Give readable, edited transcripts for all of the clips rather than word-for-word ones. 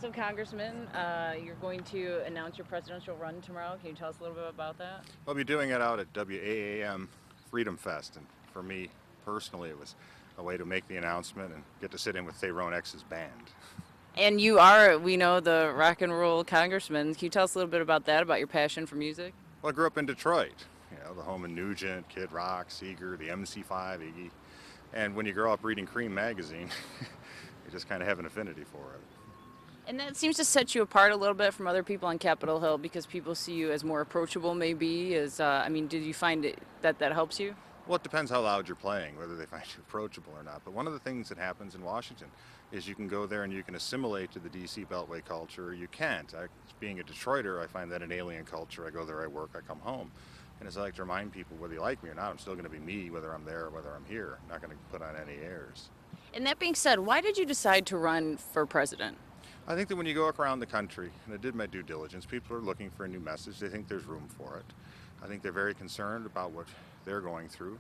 So, Congressman, you're going to announce your presidential run tomorrow. Can you tell us a little bit about that? I'll be doing it out at WAAM Freedom Fest, and for me personally, it was a way to make the announcement and get to sit in with Theron X's band. And you are, we know, the rock and roll congressman. Can you tell us a little bit about that, about your passion for music? Well, I grew up in Detroit, the home of Nugent, Kid Rock, Seeger, the MC5, Iggy, and when you grow up reading Cream magazine, you just kind of have an affinity for it. And that seems to set you apart a little bit from other people on Capitol Hill because people see you as more approachable, maybe. Did you find that helps you? Well, it depends how loud you're playing, whether they find you approachable or not. But one of the things that happens in Washington is you can go there and you can assimilate to the D.C. Beltway culture, or you can't. Being a Detroiter, I find that an alien culture. I go there, I work, I come home. And as I like to remind people, whether you like me or not, I'm still going to be me, whether I'm there or whether I'm here. I'm not going to put on any airs. And that being said, why did you decide to run for president? I think that when you go around the country, and I did my due diligence, people are looking for a new message. They think there's room for it. I think they're very concerned about what they're going through.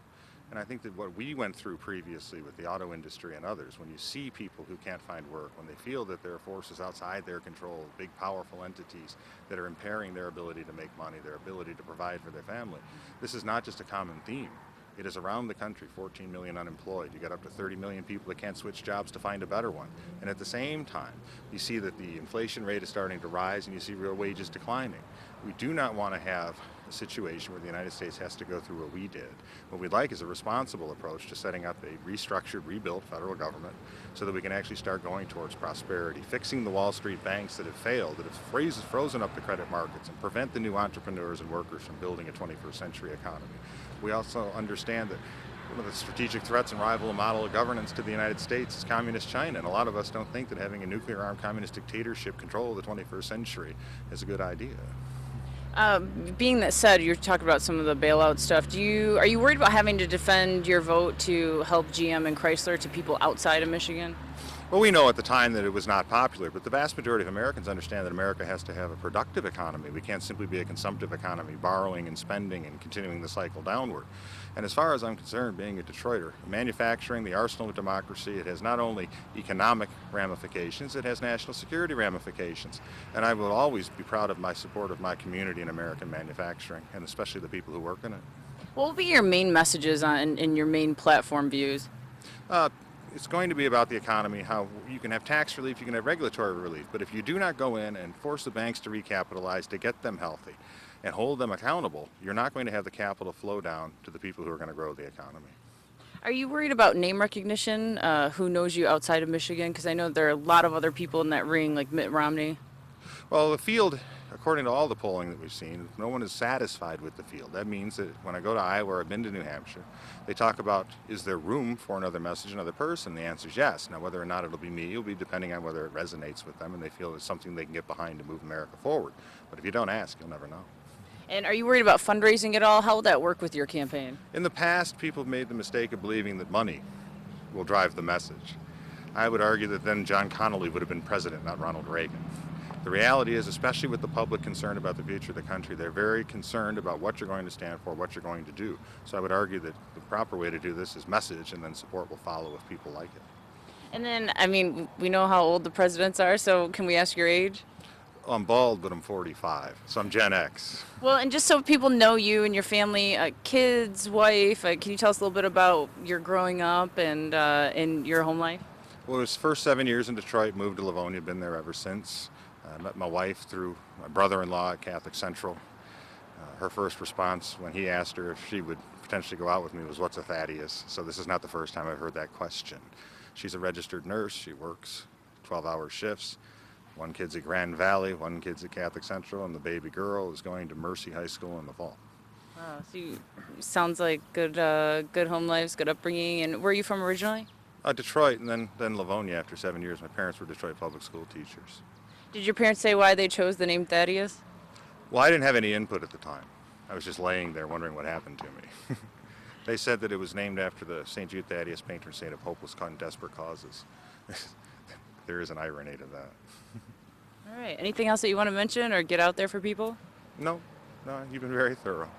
And I think that what we went through previously with the auto industry and others, when you see people who can't find work, when they feel that there are forces outside their control, big powerful entities that are impairing their ability to make money, their ability to provide for their family, this is not just a common theme. It is around the country, 14 million unemployed. You got up to 30 million people that can't switch jobs to find a better one. And at the same time, you see that the inflation rate is starting to rise and you see real wages declining. We do not want to have a situation where the United States has to go through what we did. What we'd like is a responsible approach to setting up a restructured, rebuilt federal government so that we can actually start going towards prosperity, fixing the Wall Street banks that have failed, that have frozen up the credit markets and prevent the new entrepreneurs and workers from building a 21st century economy. We also understand that one of the strategic threats and rival model of governance to the United States is communist China, and a lot of us don't think that having a nuclear-armed communist dictatorship control the 21st century is a good idea. Being that said, you're talking about some of the bailout stuff. Are you worried about having to defend your vote to help GM and Chrysler to people outside of Michigan? Well, we know at the time that it was not popular, but the vast majority of Americans understand that America has to have a productive economy. We can't simply be a consumptive economy, borrowing and spending and continuing the cycle downward. And as far as I'm concerned, being a Detroiter, manufacturing, the arsenal of democracy, it has not only economic ramifications, it has national security ramifications. And I will always be proud of my support of my community in American manufacturing, and especially the people who work in it. What will be your main messages in your main platform views? It's going to be about the economy, how you can have tax relief, you can have regulatory relief, but if you do not go in and force the banks to recapitalize, to get them healthy and hold them accountable, you're not going to have the capital flow down to the people who are going to grow the economy. Are you worried about name recognition? Who knows you outside of Michigan? Because I know there are a lot of other people in that ring, like Mitt Romney. Well, the field, according to all the polling that we've seen, no one is satisfied with the field. That means that when I go to Iowa or I've been to New Hampshire, they talk about, is there room for another message, another person? The answer is yes. Now, whether or not it'll be me, it'll be depending on whether it resonates with them and they feel it's something they can get behind to move America forward. But if you don't ask, you'll never know. And are you worried about fundraising at all? How will that work with your campaign? In the past, people have made the mistake of believing that money will drive the message. I would argue that then John Connally would have been president, not Ronald Reagan. The reality is, especially with the public concerned about the future of the country, they're very concerned about what you're going to stand for, what you're going to do. So I would argue that the proper way to do this is message, and then support will follow if people like it. And then, we know how old the presidents are, so can we ask your age? I'm bald, but I'm 45, so I'm Gen X. Well, and just so people know you and your family, kids, wife, can you tell us a little bit about your growing up and in your home life? Well, it was first 7 years in Detroit, moved to Livonia, been there ever since. I met my wife through my brother-in-law at Catholic Central. Her first response when he asked her if she would potentially go out with me was, "What's a Thaddeus?" So this is not the first time I've heard that question. She's a registered nurse. She works 12-hour shifts. One kid's at Grand Valley, one kid's at Catholic Central, and the baby girl is going to Mercy High School in the fall. Wow, so sounds like good home lives, good upbringing. And where are you from originally? Detroit, and then Livonia after 7 years. My parents were Detroit public school teachers. Did your parents say why they chose the name Thaddeus? Well, I didn't have any input at the time. I was just laying there wondering what happened to me. They said that it was named after the St. Jude Thaddeus, patron saint of hopeless and desperate causes. There is an irony to that. All right. Anything else that you want to mention or get out there for people? No, you've been very thorough.